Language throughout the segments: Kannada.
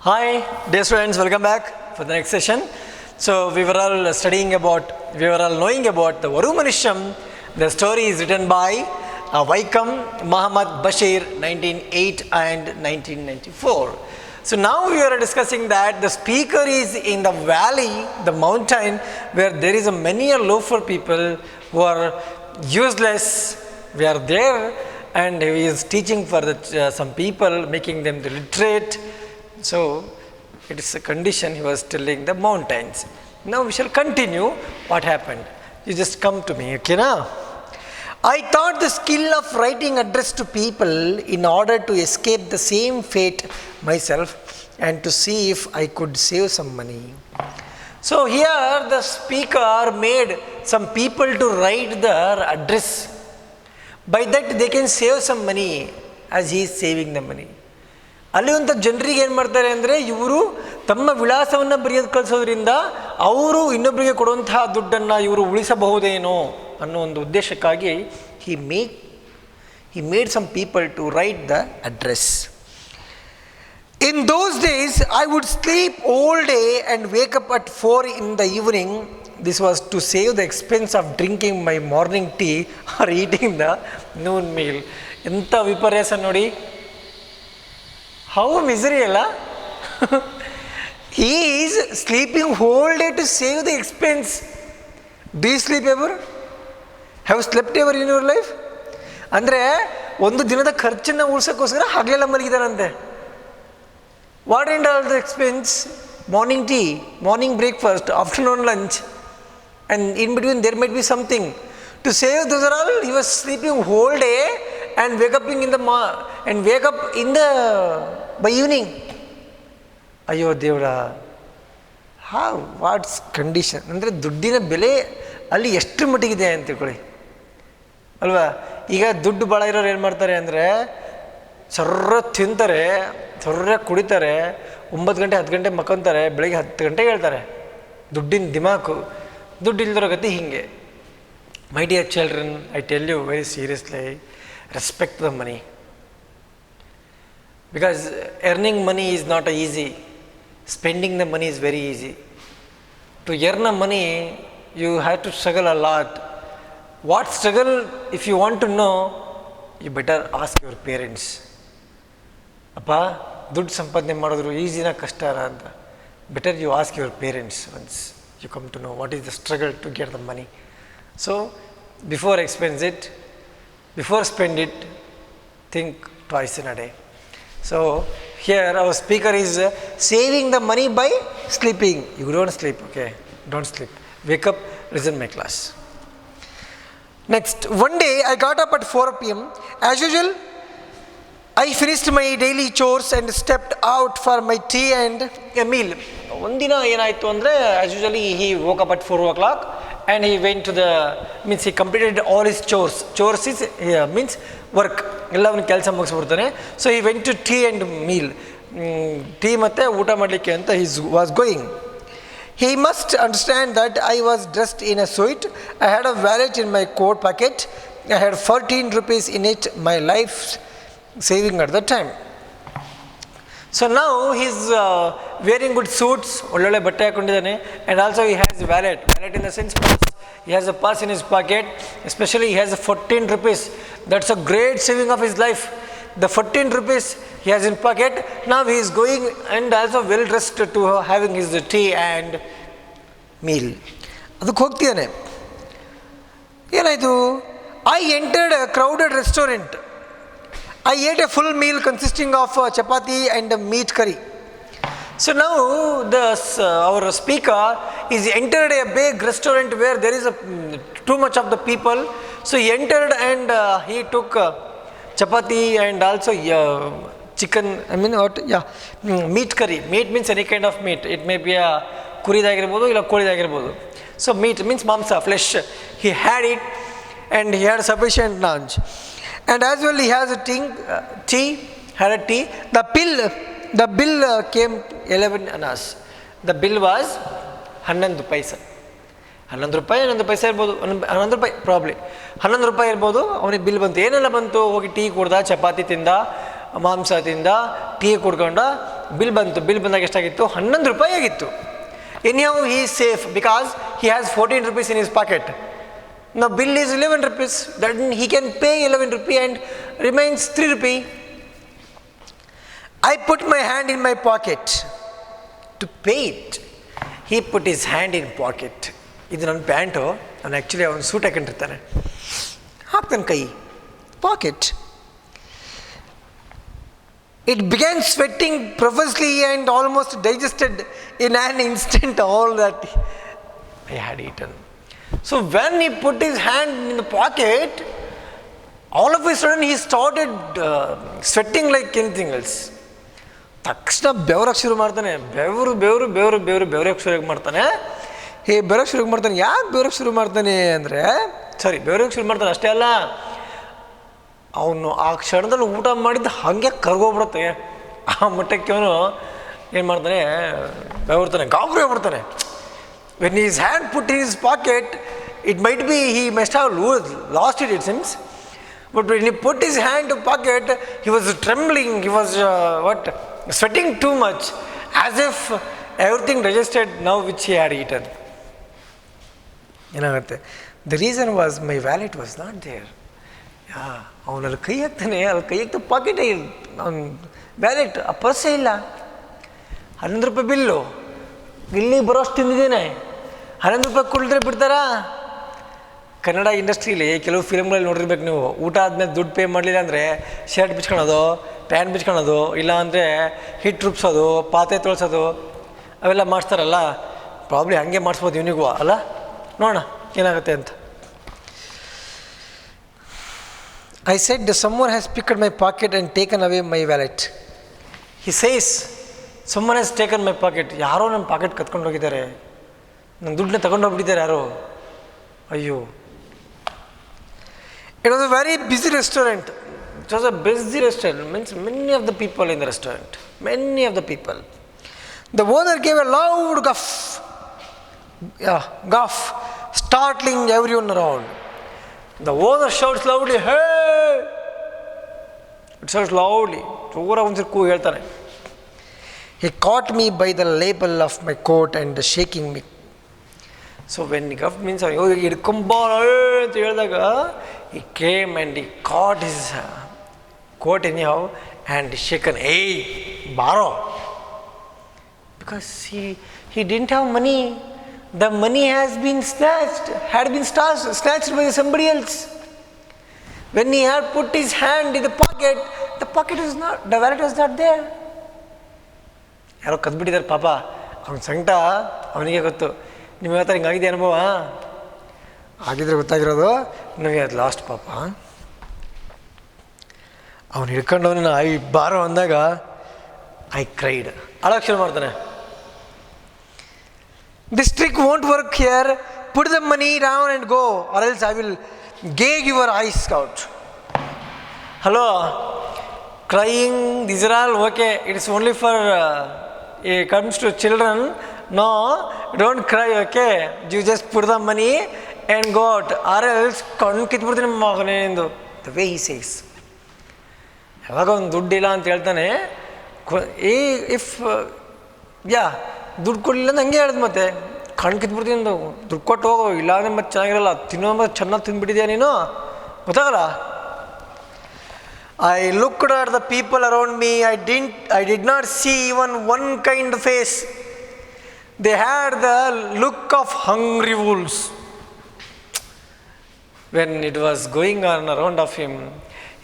Hi, dear students, welcome back for the next session. So we were all knowing about the Oru Manisham. The story is written by Vaikam Muhammad Bashir, 1908 and 1994. So now we are discussing that the speaker is in the valley, the mountain, where there is many loafer people who are useless. We are there, and he is teaching for some people, making them literate. So it is a condition he was telling the mountains. Now we shall continue what happened. You just come to me, okay now? I taught the skill of writing address to people in order to escape the same fate myself and to see if I could save some money. So here the speaker made some people to write their address. By that they can save some money as he is saving the money. ಅಲ್ಲಿರುವಂಥ ಜನರಿಗೆ ಏನು ಮಾಡ್ತಾರೆ ಅಂದರೆ ಇವರು ತಮ್ಮ ವಿಳಾಸವನ್ನು ಬರೆಯೋದು ಕಳಿಸೋದ್ರಿಂದ ಅವರು ಇನ್ನೊಬ್ಬರಿಗೆ ಕೊಡುವಂತಹ ದುಡ್ಡನ್ನು ಇವರು ಉಳಿಸಬಹುದೇನೋ ಅನ್ನೋ ಒಂದು ಉದ್ದೇಶಕ್ಕಾಗಿ he made some people to write the address. In those days I would sleep all day and wake up at 4 in the evening. This was to save the expense of drinking my morning tea or eating the noon meal. ಎಂಥ ವಿಪರ್ಯಾಸ ನೋಡಿ. How misery Allah? He is sleeping whole day to save the expense. Do you sleep ever? Have you slept ever in your life? ಅಂದರೆ ಒಂದು ದಿನದ ಖರ್ಚನ್ನು ಉಳಿಸೋಕ್ಕೋಸ್ಕರ ಹಗಲೆಲ್ಲ ಮಲಗಿದಾರಂತೆ. What and all the expense? Morning tea, morning breakfast, afternoon lunch, and in between there might be something. To save those are all, he was sleeping whole day and wake up by evening. ಅಯ್ಯೋ ದೇವರ, ವಾಟ್ಸ್ ಕಂಡೀಷನ್ ಅಂದರೆ ದುಡ್ಡಿನ ಬೆಲೆ ಅಲ್ಲಿ ಎಷ್ಟು ಮಟ್ಟಿಗಿದೆ ಅಂತ ತಿಳ್ಕೊಳ್ಳಿ ಅಲ್ವಾ. ಈಗ ದುಡ್ಡು ಭಾಳ ಇರೋರು ಏನು ಮಾಡ್ತಾರೆ ಅಂದರೆ ಸರ್ರ ತಿಂತಾರೆ, ಸರ್ರ ಕುಡಿತಾರೆ, 9 ಗಂಟೆ 10 ಗಂಟೆ ಮಕ್ಕೊಂತಾರೆ, ಬೆಳಗ್ಗೆ 10 ಗಂಟೆಗೆ ಹೇಳ್ತಾರೆ. ದುಡ್ಡಿನ ದಿಮಾಕು, ದುಡ್ಡು ಇಲ್ದಿರೋ ಗತಿ ಹೀಗೆ. My dear children, I tell you very seriously, respect the money, because earning money is not easy. Spending the money is very easy. To earn a money you have to struggle a lot. What struggle, if you want to know, you better ask your parents. ಅಪ್ಪ ದುಡ್ಡು ಸಂಪಾದನೆ ಮಾಡಿದ್ರು ಈಸಿನ ಕಷ್ಟನ ಅಂತ. Better you ask your parents once you come to know what is the struggle to get the money. So before spend it, think twice in a day. So here our speaker is saving the money by sleeping. You don't sleep, okay? Don't sleep. Wake up, listen my class. Next, one day I got up at 4 p.m. As usual, I finished my daily chores and stepped out for my tea and a meal. ಒಂದಿನ ಏನಾಯಿತು ಅಂದರೆ, as usually he woke up at 4 o'clock and he went to he completed all his chores. Chores is means work, ಎಲ್ಲವನ್ನ ಕೆಲಸ ಮುಗಿಸ್ಬಿಡ್ತಾನೆ. So he went to tea and meal, tea ಮತ್ತು ಊಟ ಮಾಡಲಿಕ್ಕೆ ಅಂತ he was going. He must understand that I was dressed in a suit. I had a wallet in my coat pocket. I had 14 rupees in it, my life saving at the time. So now he is wearing good suits, ಒಳ್ಳೊಳ್ಳೆ ಬಟ್ಟೆ ಹಾಕೊಂಡಿದ್ದಾನೆ, and also he has wallet in the sense purse. He has a purse in his pocket, especially he has 14 rupees. That's a great saving of his life. The 14 rupees he has in pocket. Now he is going and also well dressed to having his tea and meal. ಅದಕ್ಕೆ ಹೋಗ್ತಿದ್ದಾನೆ. ಏನಾಯಿತು? I entered a crowded restaurant. I ate a full meal consisting of chapati and meat curry. So now our speaker is entered a big restaurant where there is too much of the people. So he entered and he took chapati and also chicken, meat curry. Meat means any kind of meat. It may be a ಕುರಿದಾಗಿರ್ಬೋದು ಇಲ್ಲ ಕೋಳಿದಾಗಿರ್ಬೋದು. So meat means ಮಾಂಸ, flesh. He had it and he had sufficient lunch. And as well he has a tea. The bill came 11 annas. The bill was 11 paisa. 11 ರೂಪಾಯಿ ಇರ್ಬೋದು, 11 ರೂಪಾಯಿ ಪ್ರಾಬ್ಲಿ 11 ರೂಪಾಯಿ ಇರ್ಬೋದು. ಅವನಿಗೆ ಬಿಲ್ ಬಂತು. ಏನೆಲ್ಲ ಬಂತು? ಹೋಗಿ ಟೀ ಕುಡ್ದ, ಚಪಾತಿ ತಿಂದ, ಮಾಂಸ ತಿಂದ, ಟೀ ಕುಡ್ಕೊಂಡ, ಬಿಲ್ ಬಂತು. ಬಿಲ್ ಬಂದಾಗ ಎಷ್ಟಾಗಿತ್ತು? 11 ರೂಪಾಯಿ ಆಗಿತ್ತು. Anyhow, he is safe because he has 14 rupees in his pocket. Now bill is 11 rupees. Then he can pay 11 rupee and remains 3 rupee. I put my hand in my pocket to pay it. He put his hand in pocket. ಇದು ನನ್ನ ಪ್ಯಾಂಟು, ನಾನು ಆ್ಯಕ್ಚುಲಿ ಅವನು ಸೂಟ್ ಹಾಕೊಂಡಿರ್ತಾನೆ, ಹಾಕ್ತಾನೆ ಕೈ packet. It began sweating profusely and almost digested in an instant all that I had eaten. So when he put his hand in the pocket, all of a sudden he started sweating like anything else. ತಕ್ಷಣ ಬೆವರಕ್ಕೆ ಶುರು ಮಾಡ್ತಾನೆ. ಬೆವರಕ್ಕೆ ಶುರು ಮಾಡ್ತಾನೆ. ಬೆವರಕ್ಕೆ ಶುರು ಮಾಡ್ತಾನೆ. ಯಾಕೆ ಬೆವರಕ್ಕೆ ಶುರು ಮಾಡ್ತಾನೆ ಅಂದರೆ, ಬೆವರಕ್ಕೆ ಶುರು ಮಾಡ್ತಾನೆ ಅಷ್ಟೇ ಅಲ್ಲ, ಅವನು ಆ ಕ್ಷಣದಲ್ಲಿ ಊಟ ಮಾಡಿದ್ದು ಹಾಗೆ ಕರ್ಗೋಗ್ಬಿಡುತ್ತೆ. ಆ ಮಟ್ಟಕ್ಕೆ ಅವನು ಏನು ಮಾಡ್ತಾನೆ, ಬೆವರ್ತಾನೆ, ಗಾಬರಿ ಆಗ್ಬಿಡ್ತಾನೆ. When is hand put in his pocket, it might be he must have lost it seems, but when he put his hand to pocket, he was trembling, he was sweating too much, as if everything digested now which he had eaten. ಏನಾಗುತ್ತೆ? The reason was my wallet was not there. ಅವನಲ್ಲಿ ಕೈ ಹಾಕ್ತಾನೆ, ಅಲ್ಲಿ ಕೈ ಹಾಕ್ತಾ ಪಾಕೆಟೇ ಇಲ್ಲ, ಅವ್ನ ವ್ಯಾಲೆಟ್, ಆ ಪರ್ಸೇ ಇಲ್ಲ. 11 ರೂಪಾಯಿ ಬಿಲ್ಲು, ಇಲ್ಲಿಗೆ ಬರೋಷ್ಟು ತಿಂದಿದ್ದೇನೆ. 11 ರೂಪಾಯಿ ಕೊಡಿದ್ರೆ ಬಿಡ್ತಾರಾ? ಕನ್ನಡ ಇಂಡಸ್ಟ್ರೀಲಿ ಕೆಲವು ಫಿಲ್ಮ್ಗಳಲ್ಲಿ ನೋಡಿರ್ಬೇಕು ನೀವು, ಊಟ ಆದಮೇಲೆ ದುಡ್ಡು ಪೇ ಮಾಡಲಿಲ್ಲ ಅಂದರೆ ಶರ್ಟ್ ಬಿಚ್ಕೊಳೋದು, ಪ್ಯಾಂಟ್ ಬಿಚ್ಕೊಳೋದು, ಇಲ್ಲ ಅಂದರೆ ಹಿಟ್ಟು ರುಬ್ಸೋದು, ಪಾತ್ರೆ ತೊಳ್ಸೋದು, ಅವೆಲ್ಲ ಮಾಡಿಸ್ತಾರಲ್ಲ. ಪ್ರಾಬ್ಲಿ ಹಾಗೆ ಮಾಡಿಸ್ಬೋದು ಇವನಿಗೂ ಅಲ್ಲ. ನೋಡೋಣ ಏನಾಗುತ್ತೆ ಅಂತ. I said, someone has picked my pocket and taken away my wallet. He says, someone has taken my pocket. ಯಾರೋ ನನ್ನ ಪಾಕೆಟ್ ಕತ್ಕೊಂಡು ಹೋಗಿದ್ದಾರೆ, ನನ್ನ ದುಡ್ಡನ್ನ ತಗೊಂಡೋಗ್ಬಿಟ್ಟಿದ್ದಾರೆ ಯಾರೋ. ಅಯ್ಯೋ. It was a very busy restaurant. It was a busy restaurant. Means many of the people in the restaurant. Many of the people. The owner gave a loud guffaw, startling everyone around. The owner shouts loudly, hey! It shouts loudly. ಜೋರಾಗಿ ಒಂದ್ಸರಿ ಕೂಗಿ ಹೇಳ್ತಾನೆ. He caught me by the label of my coat and shaking me. So when he guffed means ಹಿಡ್ಕೊಂಬ ಅಂತ ಹೇಳಿದಾಗ, he came and he caught his coat anyhow and shaken, hey, borrow. Because he didn't have money. The money had been snatched by somebody else. When he had put his hand in the pocket was not, the wallet was not there. ಯಾರೋ ಕದ್ಬಿಟ್ಟಿದ್ದಾರೆ ಪಾಪ, ಅವನ ಸಂಕಟ ಅವನಿಗೆ ಗೊತ್ತು. ನಿಮ್ಮ ಹತ್ರ ಹಿಂಗಾಗಿದೆ ಅನುಭವ ಆಗಿದ್ರೆ ಗೊತ್ತಾಗಿರೋದು ನನಗೆ, ಅದು ಲಾಸ್ಟ್ ಪಾಪ. ಅವನು ಹಿಡ್ಕೊಂಡವನ ಬಾರೋ ಅಂದಾಗ ಐ ಕ್ರೈಡ್, ಅಳಕ್ಕೆ ಶುರು ಮಾಡ್ತಾನೆ. This trick won't work here. Put the money down and go, or else I will gauge your eyes out. Hello, crying, these are all okay. It is only for it comes to children. No, don't cry, okay? You just put the money and go out, or else ಕಣ್ಣು ಕಿತ್ಬಿಡ್ತೀನಿ ಮಗನೇಂದು. The way he says. ಯಾವಾಗ ಒಂದು ದುಡ್ಡಿಲ್ಲ ಅಂತ ಹೇಳ್ತಾನೆ, ಇಫ್ ದುಡ್ಡು ಕೊಡಲಿಲ್ಲ ಅಂತ ಹಂಗೆ ಹೇಳಿದ್, ಮತ್ತೆ ಕಣ್ಣು ಕಿತ್ಬಿಡ್ತೀನಿ ಅಂದು, ದುಡ್ಡು ಕೊಟ್ಟು ಹೋಗೋ, ಇಲ್ಲಾಂದ್ರೆ ಮತ್ತೆ ಚೆನ್ನಾಗಿರಲ್ಲ, ತಿನ್ನೋ ಮತ್ತೆ ಚೆನ್ನಾಗಿ ತಿಂದ್ಬಿಟ್ಟಿದ್ಯಾ ನೀನು, ಗೊತ್ತಾಗಲ್ಲ. I looked at the people around me. I did not see even one kind face. They had the look of hungry wolves. When it was going on around of him,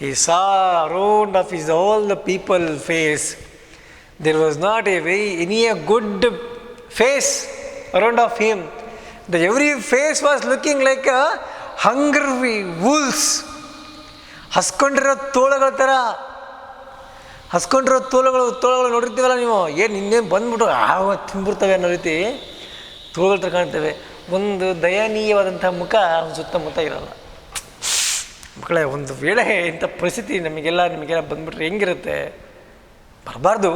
he saw around of his all the people face. There was not any good face around of him. Every face was looking like a hungry wolves. ಹಸ್ಕೊಂಡಿರೋ ತೋಳಗಳ ಥರ, ಹಸ್ಕೊಂಡಿರೋ ತೋಳಗಳು ನೋಡಿರ್ತೀವಲ್ಲ ನೀವು, ಏನು ಇನ್ನೇನು ಬಂದ್ಬಿಟ್ಟು ತಿಂದ್ಬಿಡ್ತವೆ ಅನ್ನೋ ರೀತಿ ತೋಳಗಳ ಥರ ಕಾಣ್ತೇವೆ. ಒಂದು ದಯನೀಯವಾದಂಥ ಮುಖ ಸುತ್ತಮುತ್ತ ಇರಲ್ಲ. ಮಕ್ಕಳೇ, ಒಂದು ವೇಳೆ ಇಂಥ ಪರಿಸ್ಥಿತಿ ನಿಮಗೆಲ್ಲ ಬಂದ್ಬಿಟ್ರೆ ಹೆಂಗಿರುತ್ತೆ? ಬರಬಾರ್ದು.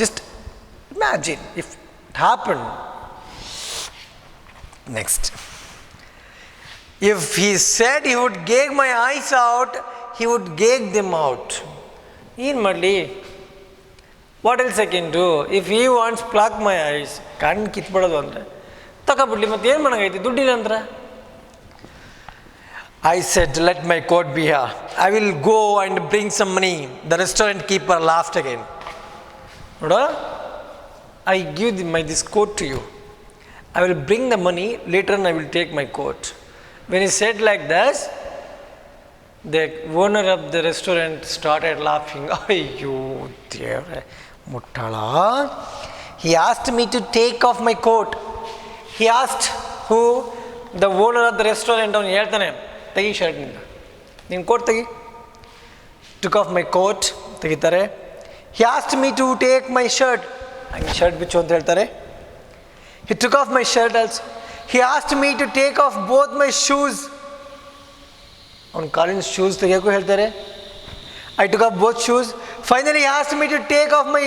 Just imagine if it happen. Next, if he said he would gauge my eyes out, he would gauge them out. ಏನು ಮಾಡಲಿ? What else I can do if he wants plaque my ice, ಕಣ್ಣು ಕಿತ್ಬಿಡೋದು ಅಂದರೆ ತಗೊಬಿಡ್ಲಿ, ಮತ್ತೆ ಏನು ಮಾಡೋಂಗೈತಿ, ದುಡ್ಡಿಲ್ಲ ಅಂದ್ರೆ. I said, let my coat be here. I will go and bring some money. The restaurant keeper laughed again. Noda, I give this coat to you. I will bring the money, later on I will take my coat. When he said like this, the owner of the restaurant started laughing. Ayyo, devare, muttala. He asked me to take off my coat. He asked who? The owner of the restaurant ಅವನು ಹೇಳ್ತಾನೆ, ತೆಗಿ ಶರ್ಟ್ನಿಂದ, ನೀನು ಕೋಟ್ ತೆಗಿ. ಟುಕ್ ಆಫ್ ಮೈ ಕೋಟ್, ತೆಗಿತಾರೆ. He asked me to take my shirt, ಹಂಗೆ ಶರ್ಟ್ ಬಿಚ್ಚು ಅಂತ ಹೇಳ್ತಾರೆ. He took off my shirt also. He asked me to take off both my shoes, ಅವ್ನ ಕಾಲಿನ ಶೂಸ್ ತೆಗಿಯೋಕ್ಕೂ ಹೇಳ್ತಾರೆ. I took off both shoes. Finally he asked me to take off my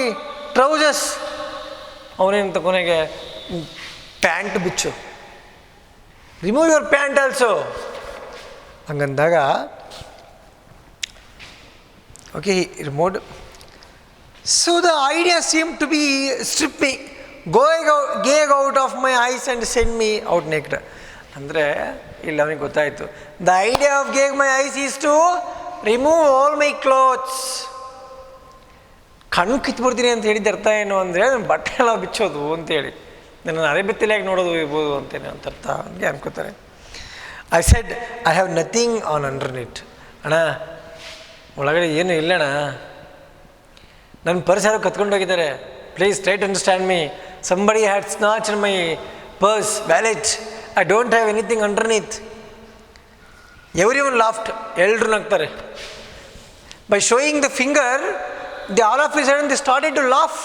trousers, ಅವನೇನು ಕೊನೆಗೆ ಪ್ಯಾಂಟ್ ಬಿಚ್ಚು, ರಿಮೂವ್ ಯುವರ್ ಪ್ಯಾಂಟ್ ಆಲ್ಸೋ ಹಂಗಂದಾಗ, okay remote. So the idea seem to be strip me, ಗೇಗ್ out of my eyes and send me out naked. ಅಂದರೆ ಇಲ್ಲಿ ಅವನಿಗೆ ಗೊತ್ತಾಯಿತು, the idea of gouge my eyes is to remove all my clothes. ಕಣ್ಣು ಕಿತ್ಬಿಡ್ತೀನಿ ಅಂತ ಹೇಳಿದ ಅರ್ಥ ಏನು ಅಂದರೆ ಬಟ್ಟೆ ಎಲ್ಲ ಬಿಚ್ಚೋದು ಅಂತೇಳಿ, ನನ್ನ ಅರೆ ಬೆತ್ತಲೆಯಾಗಿ ನೋಡೋದು ಇರ್ಬೋದು ಅಂತೇನೆ ಅಂತ ಅರ್ಥ ಹಂಗೆ ಅನ್ಕೋತಾರೆ. I said I have nothing on underneath. ಅಣ್ಣ ಒಳಗಡೆ ಏನು ಇಲ್ಲಣ್ಣ, ನನ್ನ ಪರ್ಸ್ ಯಾರೋ ಕತ್ಕೊಂಡೋಗಿದ್ದಾರೆ, please try to understand me. Somebody had snatched my purse, wallet, I don't have anything underneath. Everyone laughed, ಎಲ್ಲರೂ ನಗ್ತಾರೆ. By showing the finger, the all of a sudden the started to laugh.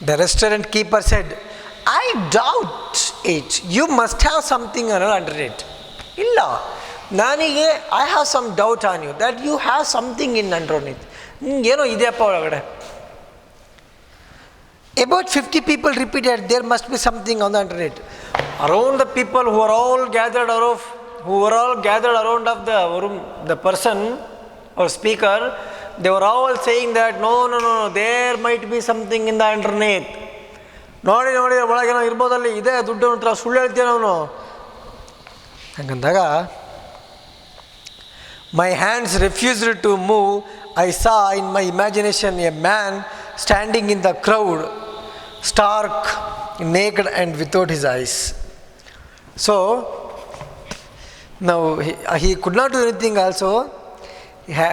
The restaurant keeper said, I doubt it. You must have something under it. Illa, nanige I have some doubt on you that you have something in underneath. Yeno ideyappa olagade. About 50 people repeated, there must be something on the underneath. Around the people who were all gathered around of the person or speaker, they were all saying that no, there might be something in the underneath. ನೋಡಿ ಒಳಗೇನೋ ಇರ್ಬೋದಲ್ಲಿ, ಇದೇ ದುಡ್ಡು ಹತ್ರ ಸುಳ್ಳು ಹೇಳ್ತೀಯ ಅವನು ಹಂಗಂದಾಗ, my hands refused to move. I saw in my imagination a man standing in the crowd, stark, naked and without his eyes. So ನಾವು he could not do anything also.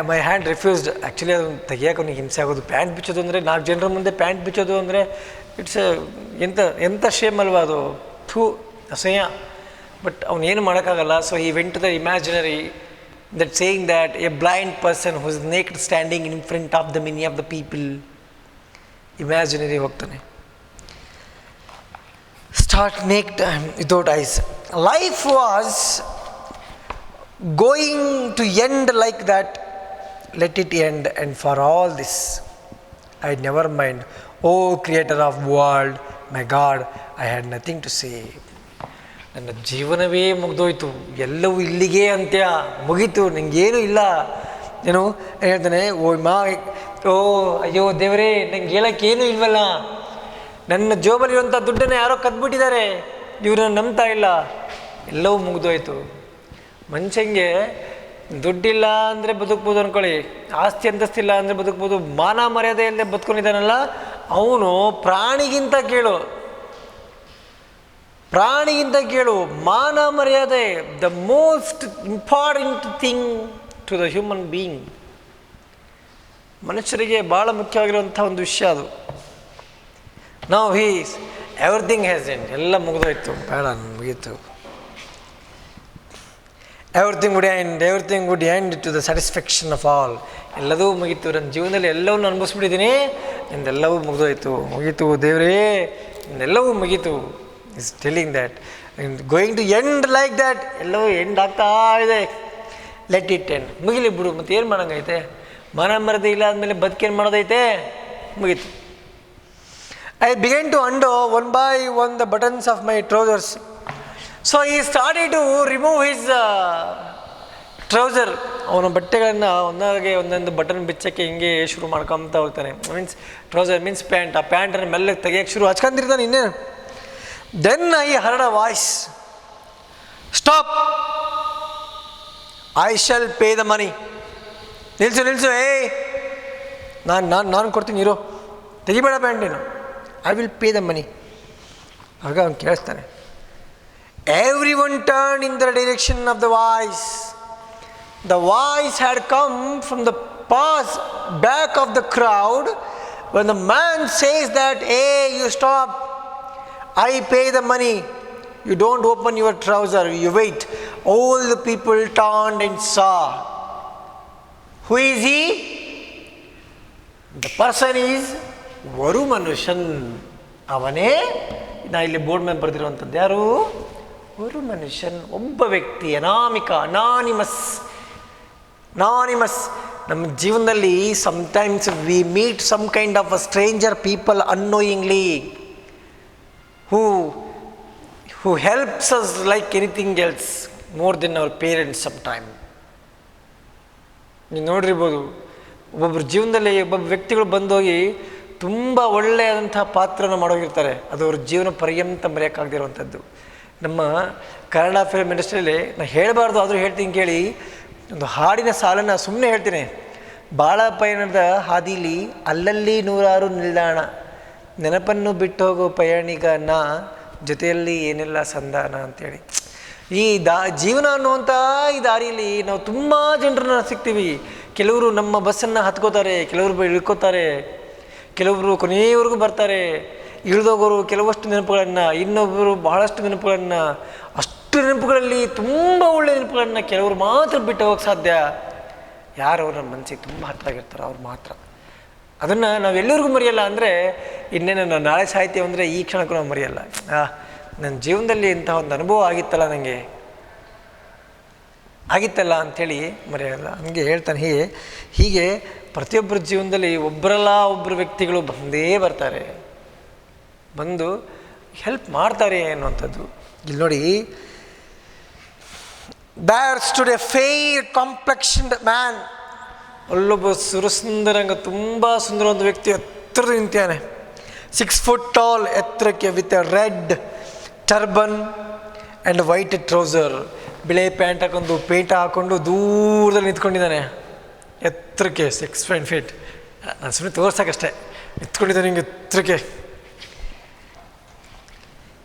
My hand refused. Actually ಅದನ್ನು ತೆಗಿಯೋಕೆ ಅವ್ನಿಗೆ ಹಿಂಸೆ ಆಗೋದು. ಪ್ಯಾಂಟ್ ಬಿಚ್ಚೋದು ಅಂದರೆ, 4 ಜನರ ಮುಂದೆ ಪ್ಯಾಂಟ್ ಬಿಚ್ಚೋದು ಅಂದರೆ ಇಟ್ಸ್ ಎಂಥ ಶೇಮ್ ಅಲ್ವಾ ಅದು, ಥೂ ಅಸಹ್ಯ. ಬಟ್ ಅವನೇನು ಮಾಡೋಕ್ಕಾಗಲ್ಲ. So he went to the imaginary that saying that a blind person who is naked standing in front of the many of the people. Imaginary ಹೋಗ್ತಾನೆ. Stark naked without eyes. Life was going to end like that. Let it end, and for all this I never mind. Oh creator of world, my God, I had nothing to say. ನನ್ನ ಜೀವನವೇ ಮುಗ್ದೋಯ್ತು, ಎಲ್ಲವೂ ಇಲ್ಲಿಗೆ ಅಂತ್ಯ, ಮುಗೀತು, ನಿಂಗೇನು ಇಲ್ಲ. ಏನು ಹೇಳ್ತಾನೆ, ಅಯ್ಯೋ ದೇವರೇ, ನಂಗೆ ಹೇಳೋಕ್ಕೇನು ಇಲ್ವಲ್ಲ, ನನ್ನ ಜೋಬಲ್ಲಿರುವಂಥ ದುಡ್ಡನ್ನು ಯಾರೋ ಕದ್ಬಿಟ್ಟಿದ್ದಾರೆ, ಇವ್ರನ್ನ ನಂಬ್ತಾ ಇಲ್ಲ, ಎಲ್ಲವೂ ಮುಗ್ದೋಯ್ತು. ಮನುಷ್ಯಂಗೆ ದುಡ್ಡಿಲ್ಲ ಅಂದರೆ ಬದುಕ್ಬೋದು ಅಂದ್ಕೊಳ್ಳಿ, ಆಸ್ತಿ ಅಂತಸ್ತಿಲ್ಲ ಅಂದರೆ ಬದುಕ್ಬೋದು, ಮಾನ ಮರ್ಯಾದೆ ಇಲ್ಲದೆ ಬದುಕೊಂಡಿದ್ದಾನಲ್ಲ ಅವನು ಪ್ರಾಣಿಗಿಂತ ಕೇಳು. ಮಾನ ಮರ್ಯಾದೆ the most important thing to the human being. ಮನುಷ್ಯರಿಗೆ ಭಾಳ ಮುಖ್ಯವಾಗಿರುವಂಥ ಒಂದು ವಿಷಯ ಅದು. ನಾವು ಎವ್ರಿಥಿಂಗ್ ಹ್ಯಾಸ್ ಎಂಡ್, ಎಲ್ಲ ಮುಗಿದೋಯ್ತು, ಬೇಡ ಮುಗೀತು. Everything would end to the satisfaction of all. ಎಲ್ಲದೂ ಮುಗೀತು, ನನ್ನ ಜೀವನದಲ್ಲಿ ಎಲ್ಲವನ್ನೂ ಅನುಭವಿಸ್ಬಿಟ್ಟಿದ್ದೀನಿ, ನಿಂದೆಲ್ಲವೂ ಮುಗೀತು ದೇವರೇ, ನಿಂದೆಲ್ಲವೂ ಮುಗೀತು. Is telling that going to end like that. ಎಲ್ಲವೂ ಎಂಡ್ ಆಗ್ತಾ ಇದೆ. ಲೆಟ್ ಇಟ್ ಎಂಡ್, ಮುಗಿಲಿ ಬಿಡು, ಮತ್ತೆ ಏನು ಮಾಡೋಂಗೈತೆ, ಮಾನ ಮರ್ಯಾದೆ ಇಲ್ಲ ಆದಮೇಲೆ ಬದುಕೇನು ಮಾಡೋದೈತೆ, ಮುಗೀತು. I began to undo one by one the buttons of my trousers. So he started to remove his trouser ಅವನ ಬಟ್ಟೆಗಳನ್ನು ಒಂದೊಂದು ಬಟನ್ ಬಿಚ್ಚಕ್ಕೆ ಹಿಂಗೆ ಶುರು ಮಾಡ್ಕೊತ ಹೋಗ್ತಾನೆ. Means trouser means pant. ಆ ಪ್ಯಾಂಟನ್ನು ಮೆಲ್ಲಗೆ ತೆಗಿಯೋಕ್ಕೆ ಶುರು ಹಚ್ಕೊಂಡಿರ್ತಾನೆ ಇನ್ನೇನು. Then I heard a voice, stop, I shall pay the money. ನಿಲ್ಸು ನಾನು ಕೊಡ್ತೀನಿ, ಇರೋ, ತೆಗಿಬೇಡ ಪ್ಯಾಂಟ್ ನೀನು, I will pay the money. ಆಗ ಅವ್ನು ಕೇಳಿಸ್ತಾನೆ. Everyone turn in the direction of the voice. The voice had come from the back of the crowd. When the man says that, hey, you stop, I pay the money, you don't open your trouser, you wait. All the people turned and saw. Who is he? The person is Varu Manushan. ಅವನೇ ನಾ ಇಲ್ಲಿ ಬೋರ್ಡ್ ಮೇಲೆ ಬರೆದಿರುವಂಥದ್ದು. ಯಾರು? ವರು ಮನುಷ್ಯನ್, ಒಬ್ಬ ವ್ಯಕ್ತಿ, ಅನಾನಿಮಸ್. ನಮ್ಮ ಜೀವನದಲ್ಲಿ sometimes we meet some kind of a stranger people annoyingly who helps us like anything else more than our parents some time. ನೀವು ನೋಡಿರ್ಬೋದು, ಒಬ್ಬೊಬ್ಬರ ಜೀವನದಲ್ಲಿ ಒಬ್ಬೊಬ್ಬ ವ್ಯಕ್ತಿಗಳು ಬಂದೋಗಿ ತುಂಬ ಒಳ್ಳೆಯದಂಥ ಪಾತ್ರನ ಮಾಡೋಗಿರ್ತಾರೆ. ಅದು ಅವ್ರ ಜೀವನ ಪರ್ಯಂತ ಮರೆಯೋಕ್ಕಾಗದಿರುವಂಥದ್ದು. ನಮ್ಮ ಕನ್ನಡ ಫಿಲ್ಮ್ ಇಂಡಸ್ಟ್ರಿಯಲ್ಲಿ ನಾನು ಹೇಳಬಾರ್ದು, ಆದರೂ ಹೇಳ್ತೀನಿ ಕೇಳಿ. ಒಂದು ಹಾಡಿನ ಸಾಲನ್ನು ಸುಮ್ಮನೆ ಹೇಳ್ತೀನಿ. ಬಾಳ ಪಯಣದ ಹಾದಿಲಿ ಅಲ್ಲಲ್ಲಿ ನೂರಾರು ನಿಲ್ದಾಣ, ನೆನಪನ್ನು ಬಿಟ್ಟು ಹೋಗೋ ಪಯಣಿಗನ ಜೊತೆಯಲ್ಲಿ ಏನೆಲ್ಲ ಸಂಧಾನ ಅಂತೇಳಿ. ಈ ಜೀವನ ಅನ್ನುವಂಥ ಈ ದಾರಿಯಲ್ಲಿ ನಾವು ತುಂಬ ಜನರನ್ನ ಸಿಗ್ತೀವಿ. ಕೆಲವರು ನಮ್ಮ ಬಸ್ಸನ್ನು ಹತ್ಕೋತಾರೆ, ಕೆಲವರು ಇಳ್ಕೋತಾರೆ, ಕೆಲವೊಬ್ಬರು ಕೊನೆಯವರೆಗೂ ಬರ್ತಾರೆ. ಇಳಿದೋಗೋರು ಕೆಲವಷ್ಟು ನೆನಪುಗಳನ್ನು, ಇನ್ನೊಬ್ಬರು ಬಹಳಷ್ಟು ನೆನಪುಗಳನ್ನು, ಅಷ್ಟು ನೆನಪುಗಳಲ್ಲಿ ತುಂಬ ಒಳ್ಳೆಯ ನೆನಪುಗಳನ್ನು ಕೆಲವರು ಮಾತ್ರ ಬಿಟ್ಟು ಹೋಗೋಕ್ಕೆ ಸಾಧ್ಯ. ಯಾರು ಅವ್ರ ನಮ್ಮ ಮನಸ್ಸಿಗೆ ತುಂಬ ಹತ್ತಿರಾಗಿರ್ತಾರೋ ಅವ್ರು ಮಾತ್ರ. ಅದನ್ನು ನಾವು ಎಲ್ಲರಿಗೂ ಮರೆಯಲ್ಲ. ಅಂದರೆ ಇನ್ನೇನು ನಾವು ನಾಳೆ ಸಾಹಿತ್ಯ ಅಂದರೆ ಈ ಕ್ಷಣಕ್ಕೂ ನಾವು ಮರೆಯಲ್ಲ. ನನ್ನ ಜೀವನದಲ್ಲಿ ಇಂಥ ಒಂದು ಅನುಭವ ಆಗಿತ್ತಲ್ಲ ಅಂಥೇಳಿ ಮರೆಯಲ್ಲ. ಹಂಗೆ ಹೇಳ್ತಾನೆ. ಹೀಗೆ ಪ್ರತಿಯೊಬ್ಬರ ಜೀವನದಲ್ಲಿ ಒಬ್ಬರಲ್ಲ ಒಬ್ಬರು ವ್ಯಕ್ತಿಗಳು ಬಂದೇ ಬರ್ತಾರೆ, ಬಂದು ಹೆಲ್ಪ್ ಮಾಡ್ತಾರೆ ಅನ್ನುವಂಥದ್ದು. ಇಲ್ಲಿ ನೋಡಿ, there stood a fair complexioned man. ಅಲ್ಲೊಬ್ಬ ಸುರಸುಂದರಂಗ, ತುಂಬ ಸುಂದರವಾದ ವ್ಯಕ್ತಿ ಎತ್ತರದ ನಿಂತಾನೆ. 6 foot tall, ಎತ್ತರಕ್ಕೆ, with A red turban and white trouser. ಬಿಳೆ ಪ್ಯಾಂಟ್ ಹಾಕೊಂಡು, ಪೇಟ ಹಾಕ್ಕೊಂಡು ದೂರದಲ್ಲಿ ನಿಂತ್ಕೊಂಡಿದ್ದಾನೆ ಎತ್ತರಕ್ಕೆ. 6 feet. ನಾನು ಸುಮ್ಮನೆ ತೋರ್ಸಕ್ಕಷ್ಟೇ, ನಿಂತ್ಕೊಂಡಿದ್ದಾನೆ ಹಿಂಗೆ ಎತ್ತರಕ್ಕೆ.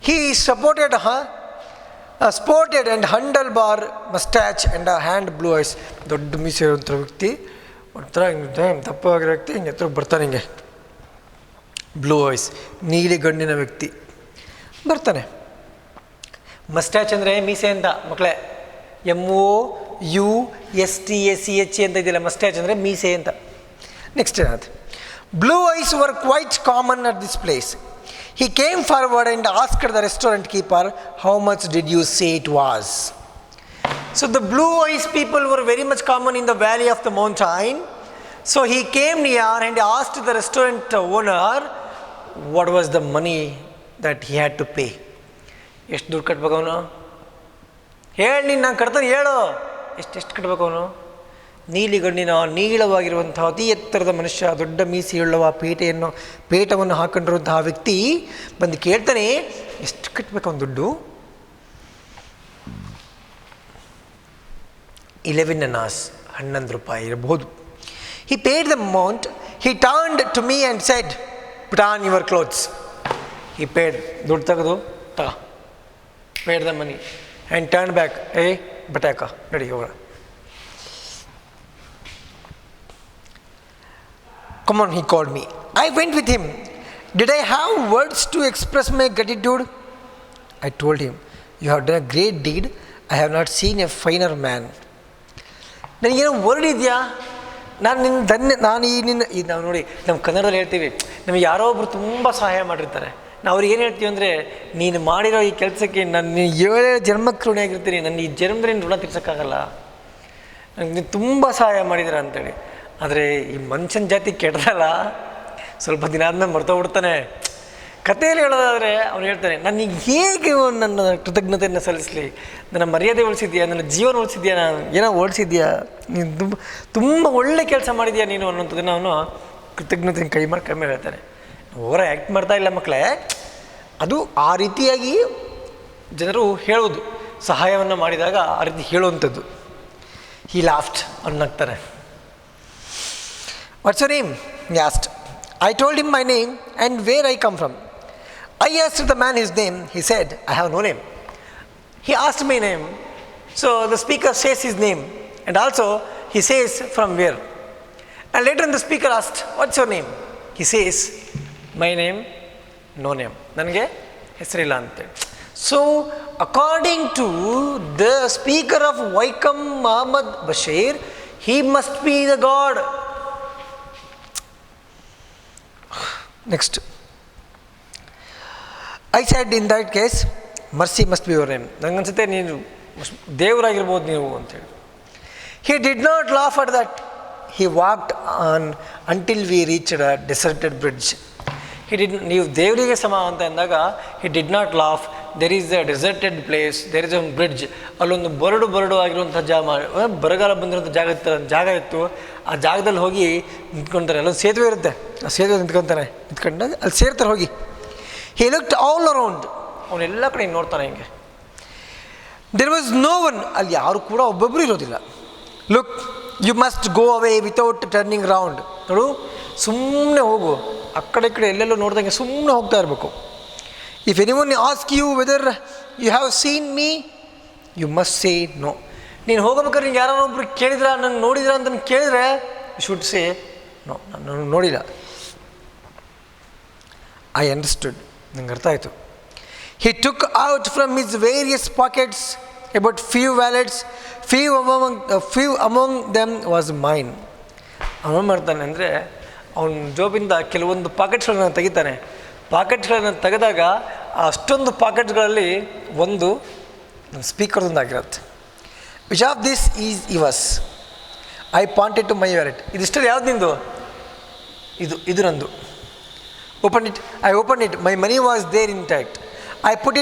He supported sported and handlebar mustache and a hand blue eyes. ದೊಡ್ಡ ಮೀಸೆ ಇರುವಂಥ ವ್ಯಕ್ತಿ, ಒಂಥರ ಹಿಂಗೆ ದಪ್ಪವಾಗಿರೋ ವ್ಯಕ್ತಿ, ಹಿಂಗೆ ಎತ್ತರ ಬರ್ತಾನೆ, ಹಿಂಗೆ ಬ್ಲೂ ಐಸ್, ನೀಲಿ ಗಣ್ಣಿನ ವ್ಯಕ್ತಿ ಬರ್ತಾನೆ. ಮಸ್ಟ್ಯಾಚ್ ಅಂದರೆ ಮೀಸೆ ಅಂತ ಮಕ್ಕಳೇ, MOUSTACH ಅಂತ ಇದೆಯಲ್ಲ, ಮಸ್ಟ್ಯಾಚ್ ಅಂದರೆ ಮೀಸೆ ಅಂತ. ನೆಕ್ಸ್ಟ್ ಏನಾದ್ರು, blue eyes were quite common at this place. He came forward and asked the restaurant keeper, how much did you say it was? So the blue eyes people were very much common in the valley of the mountain. So he came near and asked the restaurant owner what was the money that he had to pay. ಎಷ್ಟು ದುಡ್ಡು ಕಟ್ಬೇಕು ಅವನು? ಹೇಳಿ, ನೀನು ನಾನು ಕಟ್ತಾನೆ, ಹೇಳು ಎಷ್ಟು ಕಟ್ಬೇಕು ಅವನು? ನೀಲಿಗಣ್ಣಿನ ನೀಳವಾಗಿರುವಂತಹ ಅತಿ ಎತ್ತರದ ಮನುಷ್ಯ, ದೊಡ್ಡ ಮೀಸೆಯುಳ್ಳವ, ಪೇಟವನ್ನು ಹಾಕೊಂಡಿರುವಂತಹ ವ್ಯಕ್ತಿ ಬಂದು ಕೇಳ್ತಾನೆ, ಎಷ್ಟು ಕಟ್ಟಬೇಕು ಅವನು ದುಡ್ಡು? 11 annas, 11 ರೂಪಾಯಿ ಇರಬಹುದು. He paid the amount. He turned to me and said, put on your clothes. He paid. ದುಡ್ಡು ತೆಗೆದು paid the money and turned back. ಬಟ್ಟೆ ಹಾಕ, ನಡಿ ಹೋಗೋಣ. Come on, he called me. I went with him. Did I have words to express my gratitude? I told him, you have done a great deed. I have not seen a finer man. ನನಗೇನೋ ವರ್ಡ್ ಇದೆಯಾ? ನಾನು ನಾವು ನೋಡಿ, ನಮ್ಮ ಕನ್ನಡದಲ್ಲಿ ಹೇಳ್ತೀವಿ, ನಮಗೆ ಯಾರೋ ಒಬ್ರು ತುಂಬ ಸಹಾಯ ಮಾಡಿರ್ತಾರೆ. ನಾವು ಅವ್ರಿಗೆ ಏನು ಹೇಳ್ತೀವಿ ಅಂದರೆ, ನೀನು ಮಾಡಿರೋ ಈ ಕೆಲಸಕ್ಕೆ ನಾನು 7 ಜನ್ಮಕ್ಕೆ ಋಣಿಯಾಗಿರ್ತೀನಿ, ನನ್ನ ಈ ಜನ್ಮದಲ್ಲಿ ಋಣ ತೀರ್ಸೋಕ್ಕಾಗಲ್ಲ, ನನಗೆ ನೀವು ತುಂಬ ಸಹಾಯ ಮಾಡಿದ್ದೀರ ಅಂತೇಳಿ. ಆದರೆ ಈ ಮನುಷ್ಯನ ಜಾತಿ ಕೆಟ್ಟದಲ್ಲ, ಸ್ವಲ್ಪ ದಿನ ಆದಮೇಲೆ ಮರ್ತೋಗ್ಬಿಡ್ತಾನೆ. ಕಥೆಯಲ್ಲಿ ಹೇಳೋದಾದರೆ ಅವನು ಹೇಳ್ತಾನೆ, ನನಗೆ ಹೇಗೆ ನನ್ನ ಕೃತಜ್ಞತೆಯನ್ನು ಸಲ್ಲಿಸಲಿ, ನನ್ನ ಮರ್ಯಾದೆ ಉಳಿಸಿದ್ಯಾ, ನನ್ನ ಜೀವನ ಉಳಿಸಿದ್ಯಾ, ನಾನು ಏನೋ ಓಡಿಸಿದ್ಯಾ, ನೀನು ತುಂಬ ಒಳ್ಳೆ ಕೆಲಸ ಮಾಡಿದ್ಯಾ ನೀನು ಅನ್ನೋಂಥದ್ದನ್ನು ಅವನು ಕೃತಜ್ಞತೆ ಕೈ ಮಾಡಿ ಕಮ್ಮಿ ಹೇಳ್ತಾನೆ. ಓವರ ಆ್ಯಕ್ಟ್ ಮಾಡ್ತಾ ಇಲ್ಲ ಮಕ್ಕಳೇ, ಅದು ಆ ರೀತಿಯಾಗಿ ಜನರು ಹೇಳೋದು, ಸಹಾಯವನ್ನು ಮಾಡಿದಾಗ ಆ ರೀತಿ ಹೇಳುವಂಥದ್ದು. ಹಿ ಲಾಫ್ಟ್, ಅವ್ನು ನಗ್ತಾನೆ. What's your name? He asked. I told him my name and where I come from. I asked the man his name. He said, I have no name. He asked my name. So the speaker says his name and also he says from where. And later the speaker asked, what's your name? He says, my name, no name. Nange ಹೆಸರಿಲ್ಲ ಅಂತೇಳಿ. So according to the speaker of Vaikam Muhammad Bashir, he must be the God. Next, I said in that case, mercy must be your name. ನನಗನ್ಸುತ್ತೆ ನೀನು ದೇವರಾಗಿರ್ಬೋದು ನೀವು ಅಂತೇಳಿ. He did not laugh at that. He walked on until we reached a deserted bridge. ನೀವು ದೇವರಿಗೆ ಸಮ ಅಂತ ಅಂದಾಗ he did not laugh. There is a deserted place, there is a bridge. ಅಲ್ಲೊಂದು ಬರಡು ಆಗಿರುವಂಥ ಬರಗಾಲ ಬಂದಿರೋಂಥ ಜಾಗ ಇತ್ತು. ಆ ಜಾಗದಲ್ಲಿ ಹೋಗಿ ನಿಂತ್ಕೊತಾರೆ. ಅಲ್ಲೊಂದು ಸೇತುವೆ ಇರುತ್ತೆ, ಆ ಸೇತುವೆ ನಿಂತ್ಕೊಂತಾನೆ. ನಿಂತ್ಕೊಂಡಾಗ ಅಲ್ಲಿ ಸೇರ್ತಾರೆ ಹೋಗಿ. He looked all around. ಅವನೆಲ್ಲ ಕಡೆ ನೋಡ್ತಾನೆ ಹಿಂಗೆ. There was no one. ಅಲ್ಲಿ ಯಾರು ಕೂಡ ಒಬ್ಬೊಬ್ಬರು ಇರೋದಿಲ್ಲ. Look, you must go away without turning round. ನೋಡು, ಸುಮ್ಮನೆ ಹೋಗು, ಆ ಕಡೆ ಈ ಕಡೆ ಎಲ್ಲೆಲ್ಲೋ ನೋಡ್ದಂಗೆ ಸುಮ್ಮನೆ ಹೋಗ್ತಾ ಇರಬೇಕು. If anyone asks you whether you have seen me, you must say no. ನೀನು ಹೋಗಬೇಕಾದ್ರೆ ನೀನು ಯಾರೋ ಒಬ್ರು ಕೇಳಿದ್ರ, ನನ್ನ ನೋಡಿದ್ರ ಅಂತ ಕೇಳಿದ್ರೆ ಯು ಶುಡ್ ಸೇ ನೋ, ನಾನು ನೋಡಿಲ್ಲ. ಐ ಅಂಡರ್ಸ್ಟುಡ್, ನಂಗೆ ಅರ್ಥ ಆಯಿತು. He took out from his various pockets about few wallets, few among them was mine. ಅವನು ಮಾಡ್ತಾನೆ ಅಂದರೆ ಅವನ ಜೋಬಿಂದ ಕೆಲವೊಂದು ಪಾಕೆಟ್ಸ್ಗಳನ್ನ ತೆಗಿತಾನೆ. ಪಾಕೆಟ್ಸ್ಗಳನ್ನು ತೆಗೆದಾಗ ಅಷ್ಟೊಂದು ಪಾಕೆಟ್ಸ್ಗಳಲ್ಲಿ ಒಂದು ಸ್ಪೀಕರ್ದೊಂದಾಗಿರುತ್ತೆ. Which of this is yours? I pointed to my wallet. ಇದಿಷ್ಟಲ್ಲಿ ಯಾವ್ದು ನಿಂದು? ಇದು ನಂದು. Open it. I open it. My money was there intact. I put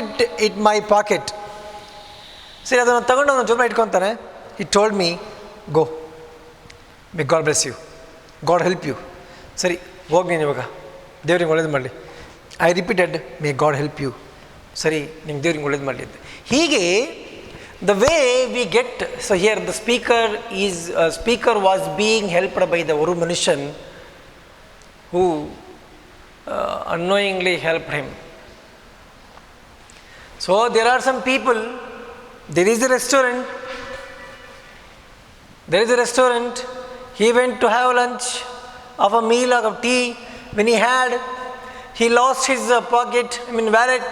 it my pocket. ಸರಿ, ಅದನ್ನು ತಗೊಂಡು ಅವನು ಜೋಬನ ಇಟ್ಕೊತಾನೆ. He told me, go, may God bless you, God help you. ಸರಿ, ಹೋಗಿ ನೀನು ಇವಾಗ, ದೇವ್ರಿಗೆ ಒಳ್ಳೇದು ಮಾಡಲಿ. I repeated, may God help you. ಸರಿ, ನಿಮ್ಗೆ ದೇವ್ರಿಗೆ ಒಳ್ಳೇದು ಮಾಡಲಿ ಅಂತ. ಹೀಗೆ the way we get, so here the speaker was being helped by the Oru Manishan who unknowingly helped him. So there are some people, there is a restaurant, he went to have lunch, of a meal or of tea. When he lost his wallet,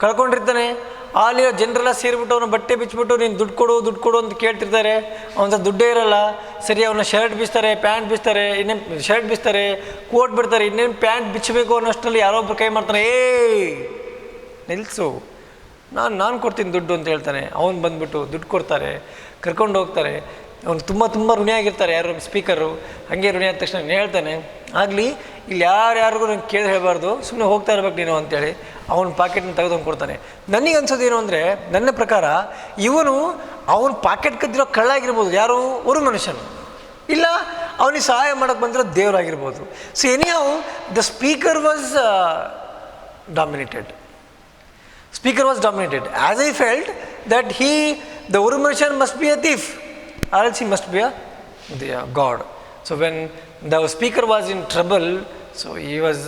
ಕಳ್ಕೊಂಡಿರ್ತಾನೆ. ಅಲ್ಲಿರೋ ಜನರೆಲ್ಲ ಸೇರಿಬಿಟ್ಟು ಅವನು ಬಟ್ಟೆ ಬಿಚ್ಚಿಬಿಟ್ಟು ನೀನು ದುಡ್ಡು ಕೊಡು ಅಂತ ಕೇಳ್ತಿರ್ತಾರೆ. ಅವನ ದುಡ್ಡೇ ಇರೋಲ್ಲ. ಸರಿ, ಅವನ ಶರ್ಟ್ ಬಿಚ್ತಾರೆ, ಪ್ಯಾಂಟ್ ಬಿಚ್ತಾರೆ, ಇನ್ನೇನು ಶರ್ಟ್ ಬಿಚ್ತಾರೆ, ಕೋಟ್ ಬಿಡ್ತಾರೆ, ಇನ್ನೇನು ಪ್ಯಾಂಟ್ ಬಿಚ್ಚಬೇಕು ಅನ್ನೋಷ್ಟರಲ್ಲಿ ಯಾರೋ ಒಬ್ರು ಕೈ ಮಾಡ್ತಾನೆ. ನಿಲ್ಲಿಸು, ನಾನು ಕೊಡ್ತೀನಿ ದುಡ್ಡು ಅಂತ ಹೇಳ್ತಾನೆ. ಅವನು ಬಂದುಬಿಟ್ಟು ದುಡ್ಡು ಕೊಡ್ತಾರೆ, ಕರ್ಕೊಂಡು ಹೋಗ್ತಾರೆ. ಅವನು ತುಂಬ ಋಣಿಯಾಗಿರ್ತಾರೆ ಯಾರು ಸ್ಪೀಕರು. ಹಾಗೆ ಋಣಿ ಆದ ತಕ್ಷಣ ಹೇಳ್ತಾನೆ, ಆಗಲಿ ಇಲ್ಲಿ ಯಾರ್ಯಾರಿಗೂ ನಂಗೆ ಕೇಳಿ ಹೇಳಬಾರ್ದು, ಸುಮ್ಮನೆ ಹೋಗ್ತಾ ಇರ್ಬೇಕು ನೀನು ಅಂತೇಳಿ ಅವನ ಪಾಕೆಟ್ನ ತೆಗೆದುಕೊಂಡು ಕೊಡ್ತಾನೆ. ನನಗೆ ಅನ್ಸೋದೇನು ಅಂದರೆ, ನನ್ನ ಪ್ರಕಾರ ಇವನು ಅವನ ಪಾಕೆಟ್ ಕದ್ದಿರೋ ಕಳ್ಳಾಗಿರ್ಬೋದು, ಯಾರು ಒಂದು ಮನುಷ್ಯನು, ಇಲ್ಲ ಅವನಿಗೆ ಸಹಾಯ ಮಾಡೋಕ್ಕೆ ಬಂದಿರೋ ದೇವರಾಗಿರ್ಬೋದು. So anyhow the speaker was dominated. As I felt that the Oru Manishan must be a thief, or else he must be a God. So when the speaker was in trouble, so he was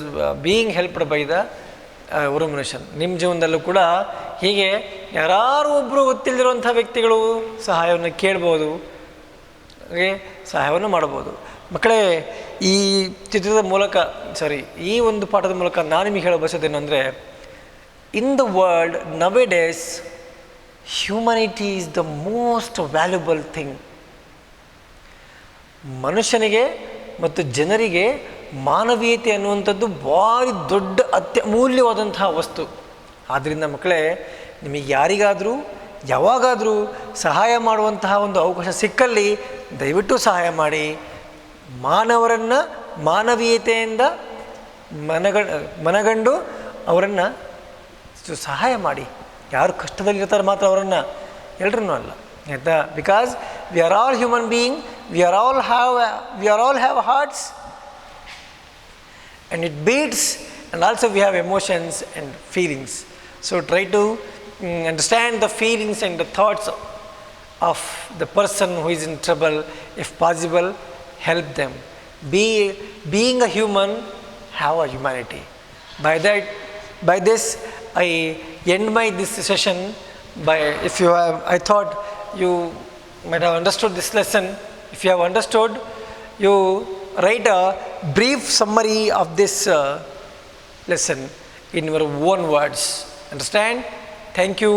being helped by the Oru Manishan. ನಿಮ್ಮ ಜೀವನದಲ್ಲೂ ಕೂಡ ಹೀಗೆ ಯಾರು ಒಬ್ಬರು ಗೊತ್ತಿಲ್ಲದಿರುವಂಥ ವ್ಯಕ್ತಿಗಳು ಸಹಾಯವನ್ನು ಕೇಳ್ಬೋದು, ಹಾಗೆ ಸಹಾಯವನ್ನು ಮಾಡ್ಬೋದು. ಮಕ್ಕಳೇ, ಈ ಚಿತ್ರದ ಮೂಲಕ ಈ ಒಂದು ಪಾಠದ ಮೂಲಕ ನಾನು ನಿಮಗೆ ಹೇಳೋ ಬಯಸೋದೇನು ಅಂದರೆ, in the world nowadays humanity is the most valuable thing. ಮನುಷ್ಯನಿಗೆ ಮತ್ತು ಜನರಿಗೆ ಮಾನವೀಯತೆ ಅನ್ನುವಂಥದ್ದು ಭಾರಿ ದೊಡ್ಡ ಅತ್ಯಮೂಲ್ಯವಾದಂತಹ ವಸ್ತು. ಆದ್ದರಿಂದ ಮಕ್ಕಳೇ, ನಿಮಗೆ ಯಾರಿಗಾದರೂ ಯಾವಾಗಾದರೂ ಸಹಾಯ ಮಾಡುವಂತಹ ಒಂದು ಅವಕಾಶ ಸಿಕ್ಕಲ್ಲಿ ದಯವಿಟ್ಟು ಸಹಾಯ ಮಾಡಿ. ಮಾನವರನ್ನು ಮಾನವೀಯತೆಯಿಂದ ಮನಗಂಡು ಅವರನ್ನು ಸಹಾಯ ಮಾಡಿ. ಯಾರು ಕಷ್ಟದಲ್ಲಿರ್ತಾರೆ ಮಾತ್ರ ಅವರನ್ನು, ಎಲ್ಲರೂ ಅಲ್ಲ ಆಯಿತಾ. Because we are all human being, we are all have hearts and it beats, and also we have emotions and feelings. So try to understand the feelings and the thoughts of the person who is in trouble. If possible, help them. Being a human, have a humanity. By this I end this session. If you have, I thought you might have understood this lesson. If you have understood, you write a brief summary of this lesson in your own words. Understand? Thank you.